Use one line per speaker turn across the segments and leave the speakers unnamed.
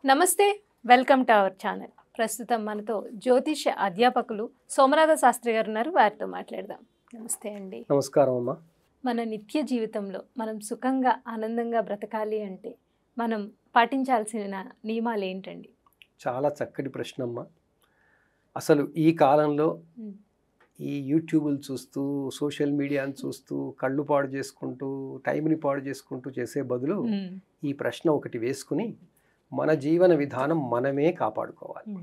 నమస్తే, welcome to our channel. ప్రస్తుతం మనతో జ్యోతిష అధ్యాపకులు సోమనాథ శాస్త్రి గారు ఉన్నారు. వారితో మాట్లాడదాం. నమస్తే అండి.
నమస్కారం అమ్మా.
మన నిత్య జీవితంలో మనం సుఖంగా ఆనందంగా బ్రతకాలి అంటే మనం పాటించాల్సిన నియమాలు ఏంటండి?
చాలా చక్కటి ప్రశ్న అమ్మా. అసలు ఈ కాలంలో ఈ యూట్యూబ్లు చూస్తూ సోషల్ మీడియాని చూస్తూ కళ్ళు పాడు చేసుకుంటూ టైంని పాడు చేసుకుంటూ చేసే బదులు ఈ ప్రశ్న ఒకటి వేసుకుని మన జీవన విధానం మనమే కాపాడుకోవాలి.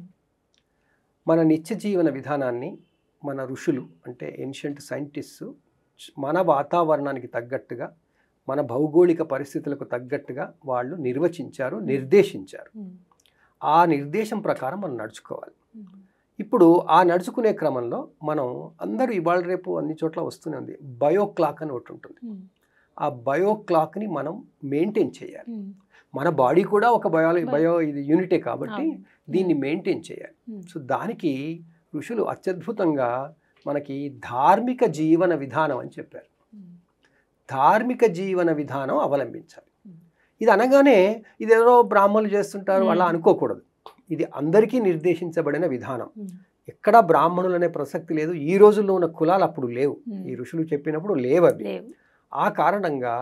మన నిత్య జీవన విధానాన్ని మన ఋషులు అంటే ఏన్షియంట్ సైంటిస్టు మన వాతావరణానికి తగ్గట్టుగా మన భౌగోళిక పరిస్థితులకు తగ్గట్టుగా వాళ్ళు నిర్వచించారు, నిర్దేశించారు. ఆ నిర్దేశం ప్రకారం మనం నడుచుకోవాలి. ఇప్పుడు ఆ నడుచుకునే క్రమంలో మనం అందరూ ఇవాళ రేపు అన్ని చోట్ల వస్తూనే ఉంది, బయో క్లాక్ అని ఒకటి ఉంటుంది. ఆ బయో క్లాక్ని మనం మెయింటైన్ చేయాలి. మన బాడీ కూడా ఒక బయో ఇది యూనిటే కాబట్టి దీన్ని మెయింటైన్ చేయాలి. సో దానికి ఋషులు అత్యద్భుతంగా మనకి ధార్మిక జీవన విధానం అని చెప్పారు. ధార్మిక జీవన విధానం అవలంబించాలి. ఇది అనగానే ఇదేదో బ్రాహ్మణులు చేస్తుంటారు అలా అనుకోకూడదు. ఇది అందరికీ నిర్దేశించబడిన విధానం. ఎక్కడా బ్రాహ్మణులు అనే ప్రసక్తి లేదు. ఈ రోజుల్లో ఉన్న కులాలు అప్పుడు లేవు, ఈ ఋషులు చెప్పినప్పుడు లేవు అవి. ఆ కారణంగా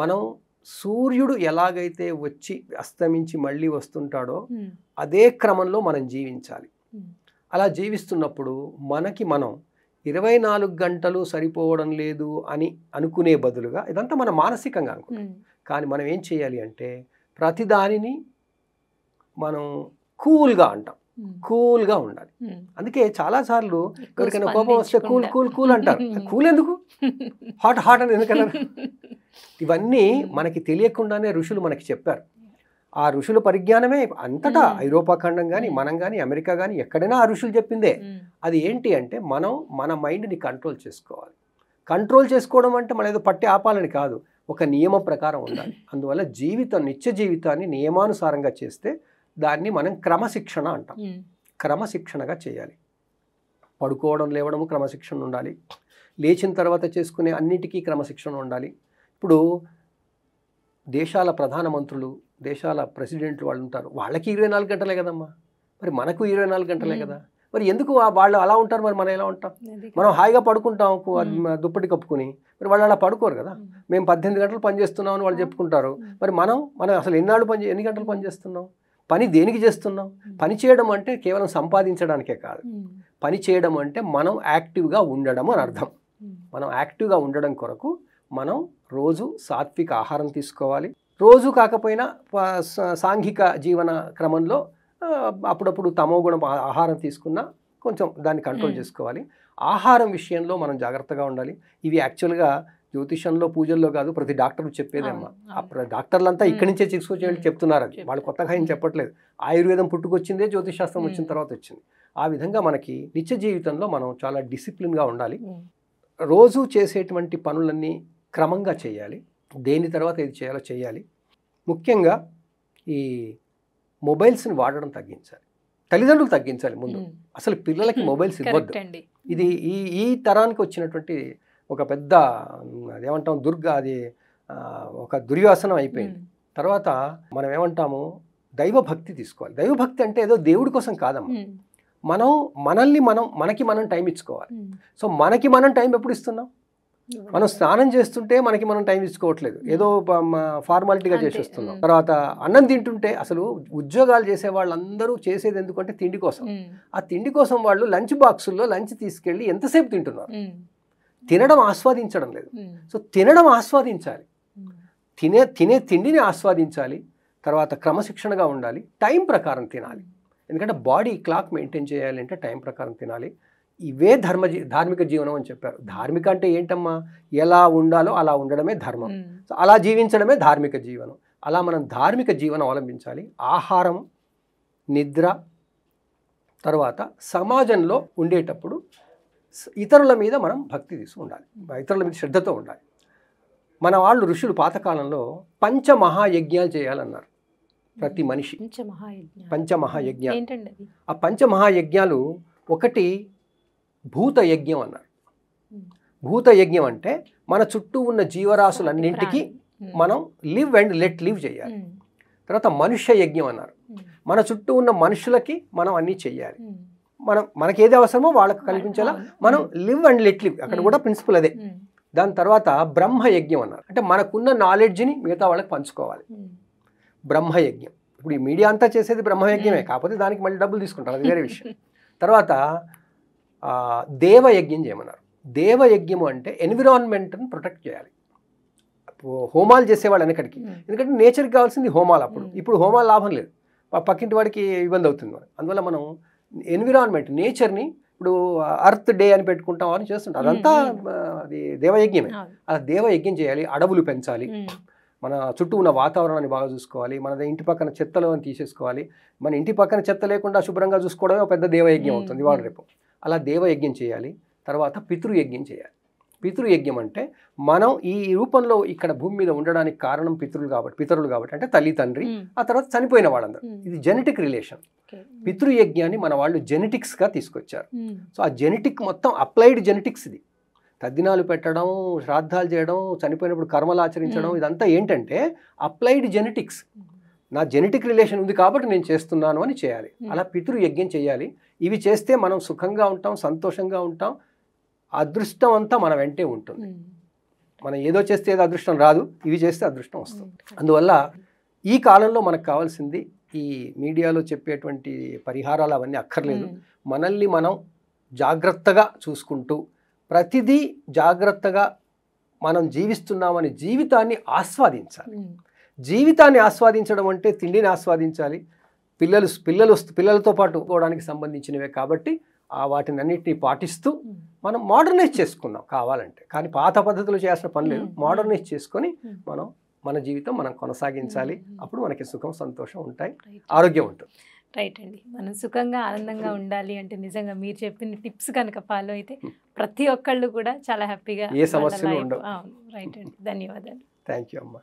మనం సూర్యుడు ఎలాగైతే వచ్చి అస్తమించి మళ్ళీ వస్తుంటాడో అదే క్రమంలో మనం జీవించాలి. అలా జీవిస్తున్నప్పుడు మనకి మనం 24 గంటలు సరిపోవడం లేదు అని అనుకునే బదులుగా, ఇదంతా మనం మానసికంగా అనుకుంటాం. కానీ మనం ఏం చేయాలి అంటే ప్రతిదానిని మనం కూల్గా అంటాం, కూల్గా ఉండాలి. అందుకే చాలాసార్లు ఎవరికైనా కోపం వస్తే కూల్ కూల్ కూల్ అంటారు. కూల్ ఎందుకు, హాట్ హాట్ అని ఎందుకన్నారు? ఇవన్నీ మనకి తెలియకుండానే ఋషులు మనకి చెప్పారు. ఆ ఋషుల పరిజ్ఞానమే అంతటా ఐరోపా ఖండం కానీ మనం కానీ అమెరికా కానీ ఎక్కడైనా ఆ ఋషులు చెప్పిందే. అది ఏంటి అంటే మనం మన మైండ్ని కంట్రోల్ చేసుకోవాలి. కంట్రోల్ చేసుకోవడం అంటే మనం ఏదో పట్టి ఆపాలని కాదు, ఒక నియమం ప్రకారం ఉండాలి. అందువల్ల నిత్య జీవితాన్ని నియమానుసారంగా చేస్తే దాన్ని మనం క్రమశిక్షణ అంటాం. క్రమశిక్షణగా చేయాలి. పడుకోవడం లేవడం క్రమశిక్షణ ఉండాలి. లేచిన తర్వాత చేసుకునే అన్నిటికీ క్రమశిక్షణ ఉండాలి. ఇప్పుడు దేశాల ప్రధానమంత్రులు, దేశాల ప్రెసిడెంట్లు వాళ్ళు ఉంటారు, వాళ్ళకి 24 గంటలే కదమ్మా, మరి మనకు 24 గంటలే కదా. మరి ఎందుకు వాళ్ళు అలా ఉంటారు, మరి మనం ఎలా ఉంటాం? మనం హాయిగా పడుకుంటాం దుప్పటి కప్పుకుని, మరి వాళ్ళు అలా పడుకోరు కదా. మేము 18 గంటలు పనిచేస్తున్నాం అని వాళ్ళు చెప్పుకుంటారు. మరి మనం అసలు ఎన్ని గంటలు పనిచేస్తున్నాం? పని దేనికి చేస్తున్నాం? పని చేయడం అంటే కేవలం సంపాదించడానికే కాదు. పని చేయడం అంటే మనం యాక్టివ్గా ఉండడం అని అర్థం. మనం యాక్టివ్గా ఉండడం కొరకు మనం రోజు సాత్విక ఆహారం తీసుకోవాలి. రోజు కాకపోయినా సాంఘిక జీవన క్రమంలో అప్పుడప్పుడు తమోగుణం ఆహారం తీసుకున్నా కొంచెం దాన్ని కంట్రోల్ చేసుకోవాలి. ఆహారం విషయంలో మనం జాగ్రత్తగా ఉండాలి. ఇవి యాక్చువల్గా జ్యోతిషంలో పూజల్లో కాదు, ప్రతి డాక్టర్ చెప్పేదేమ్మా. డాక్టర్లంతా ఇక్కడి నుంచే తీసుకొచ్చి చెప్తున్నారు. అది వాళ్ళు కొత్తగా ఏం చెప్పట్లేదు. ఆయుర్వేదం పుట్టుకొచ్చిందే జ్యోతిషాస్త్రం వచ్చిన తర్వాత వచ్చింది. ఆ విధంగా మనకి నిత్య జీవితంలో మనం చాలా డిసిప్లిన్గా ఉండాలి. రోజు చేసేటువంటి పనులన్నీ క్రమంగా చేయాలి. దేని తర్వాత ఏది చేయాలో చేయాలి. ముఖ్యంగా ఈ మొబైల్స్ని వాడడం తగ్గించాలి. తల్లిదండ్రులు తగ్గించాలి ముందు. అసలు పిల్లలకి మొబైల్స్ ఇవ్వద్దు. ఇది ఈ తరానికి వచ్చినటువంటి ఒక పెద్ద అదేమంటాం అది ఒక దుర్వ్యసనం అయిపోయింది. తర్వాత మనం ఏమంటాము, దైవభక్తి తీసుకోవాలి. దైవభక్తి అంటే ఏదో దేవుడి కోసం కాదమ్మా, మనకి మనం టైం ఇచ్చుకోవాలి. సో మనకి మనం టైం ఎప్పుడు ఇస్తున్నాం? మనం స్నానం చేస్తుంటే మనకి మనం టైం ఇచ్చుకోవట్లేదు, ఏదో ఫార్మాలిటీగా చేసేస్తున్నాం. తర్వాత అన్నం తింటుంటే, అసలు ఉద్యోగాలు చేసే వాళ్ళందరూ చేసేది ఎందుకంటే తిండి కోసం. ఆ తిండి కోసం వాళ్ళు లంచ్ బాక్సుల్లో లంచ్ తీసుకెళ్ళి ఎంతసేపు తింటున్నారు? తినడం ఆస్వాదించడం లేదు. సో తినడం ఆస్వాదించాలి, తినే తిండిని ఆస్వాదించాలి. తర్వాత క్రమశిక్షణగా ఉండాలి, టైం ప్రకారం తినాలి. ఎందుకంటే బాడీ క్లాక్ మెయింటైన్ చేయాలి అంటే టైం ప్రకారం తినాలి. ఇవే ధార్మిక జీవనం అని చెప్పారు. ధార్మిక అంటే ఏంటమ్మా, ఎలా ఉండాలో అలా ఉండడమే ధర్మం. సో అలా జీవించడమే ధార్మిక జీవనం. అలా మనం ధార్మిక జీవనం అవలంబించాలి. ఆహారం, నిద్ర, తర్వాత సమాజంలో ఉండేటప్పుడు ఇతరుల మీద మనం భక్తి తీసుకు ఉండాలి, ఇతరుల మీద శ్రద్ధతో ఉండాలి. మన వాళ్ళు ఋషులు పాతకాలంలో పంచమహాయజ్ఞాలు చేయాలన్నారు ప్రతి మనిషి. పంచమహాయజ్ఞాలు. ఆ పంచమహాయజ్ఞాలు ఒకటి భూత యజ్ఞం అన్నారు. భూత యజ్ఞం అంటే మన చుట్టూ ఉన్న జీవరాశులన్నింటికి మనం లివ్ అండ్ లెట్ లివ్ చేయాలి. తర్వాత మనుష్య యజ్ఞం అన్నారు. మన చుట్టూ ఉన్న మనుషులకి మనం అన్నీ చెయ్యాలి. మనకి ఏది అవసరమో వాళ్ళకి కల్పించాలా. మనం లివ్ అండ్ లెట్ లివ్, అక్కడ కూడా ప్రిన్సిపల్ అదే. దాని తర్వాత బ్రహ్మ యజ్ఞం అన్నారు. అంటే మనకున్న నాలెడ్జ్ని మిగతా వాళ్ళకి పంచుకోవాలి. బ్రహ్మయజ్ఞం. ఇప్పుడు ఈ మీడియా అంతా చేసేది బ్రహ్మయజ్ఞమే, కాకపోతే దానికి మళ్ళీ డబ్బులు తీసుకుంటారు, అది వేరే విషయం. తర్వాత దేవయజ్ఞం చేయమన్నారు. దేవయజ్ఞము అంటే ఎన్విరాన్మెంట్ని ప్రొటెక్ట్ చేయాలి. హోమాలు చేసేవాళ్ళు వెనకడికి, ఎందుకంటే నేచర్కి కావాల్సింది హోమాలు. ఇప్పుడు హోమాలు లాభం లేదు, పక్కింటి వాడికి ఇబ్బంది అవుతుంది. అందువల్ల మనం ఎన్విరాన్మెంట్, నేచర్ని, ఇప్పుడు అర్త్ డే అని పెట్టుకుంటాం అని చేస్తుంటాం, అదంతా అది దేవయజ్ఞమే. అలా దేవయజ్ఞం చేయాలి. అడవులు పెంచాలి, మన చుట్టూ ఉన్న వాతావరణాన్ని బాగా చూసుకోవాలి, మన ఇంటి పక్కన చెత్తలు అని తీసేసుకోవాలి. మన ఇంటి పక్కన చెత్త లేకుండా శుభ్రంగా చూసుకోవడమే ఒక పెద్ద దేవయజ్ఞం అవుతుంది వాడు రేపు. అలా దేవయజ్ఞం చేయాలి. తర్వాత పితృయజ్ఞం చేయాలి. పితృయజ్ఞం అంటే మనం ఈ రూపంలో ఇక్కడ భూమి మీద ఉండడానికి కారణం పితరులు కాబట్టి అంటే తల్లి తండ్రి, ఆ తర్వాత చనిపోయిన వాళ్ళందరూ. ఇది జెనెటిక్ రిలేషన్. పితృయజ్ఞాన్ని మన వాళ్ళు జెనెటిక్స్గా తీసుకొచ్చారు. సో ఆ జెనెటిక్ మొత్తం అప్లైడ్ జెనెటిక్స్ ఇది. తద్దినాలు పెట్టడం, శ్రాద్ధాలు చేయడం, చనిపోయినప్పుడు కర్మలు ఆచరించడం, ఇదంతా ఏంటంటే అప్లైడ్ జెనెటిక్స్. నా జెనెటిక్ రిలేషన్ ఉంది కాబట్టి నేను చేస్తున్నాను అని చేయాలి. అలా పితృయజ్ఞం చేయాలి. ఇవి చేస్తే మనం సుఖంగా ఉంటాం, సంతోషంగా ఉంటాం, అదృష్టం అంతా మన వెంటే ఉంటుంది. మనం ఏదో చేస్తే ఏదో అదృష్టం రాదు, ఇవి చేస్తే అదృష్టం వస్తుంది. అందువల్ల ఈ కాలంలో మనకు కావాల్సింది ఈ మీడియాలో చెప్పేటువంటి పరిహారాలు అవన్నీ అక్కర్లేదు. మనల్ని మనం జాగ్రత్తగా చూసుకుంటూ ప్రతిదీ జాగ్రత్తగా మనం జీవిస్తున్నామని జీవితాన్ని ఆస్వాదించాలి. జీవితాన్ని ఆస్వాదించడం అంటే తిండిని ఆస్వాదించాలి. పిల్లలతో పాటు పోవడానికి సంబంధించినవే కాబట్టి వాటిని అన్నిటినీ పాటిస్తూ మనం మోడర్నైజ్ చేసుకుందాం కావాలంటే. కానీ పాత పద్ధతులు చేయాల్సిన పని లేదు. మోడర్నైజ్ చేసుకొని మనం మన జీవితం మనం కొనసాగించాలి. అప్పుడు మనకి సుఖం, సంతోషం ఉంటాయి, ఆరోగ్యం ఉంటుంది.
రైట్ అండి. మనం సుఖంగా ఆనందంగా ఉండాలి అంటే నిజంగా మీరు చెప్పిన టిప్స్ కనుక ఫాలో అయితే ప్రతి ఒక్కళ్ళు కూడా చాలా హ్యాపీగా
ఏ సమస్యలు ఉండవు.
రైట్ అండి. ధన్యవాదాలు.
థ్యాంక్ యూ అమ్మా.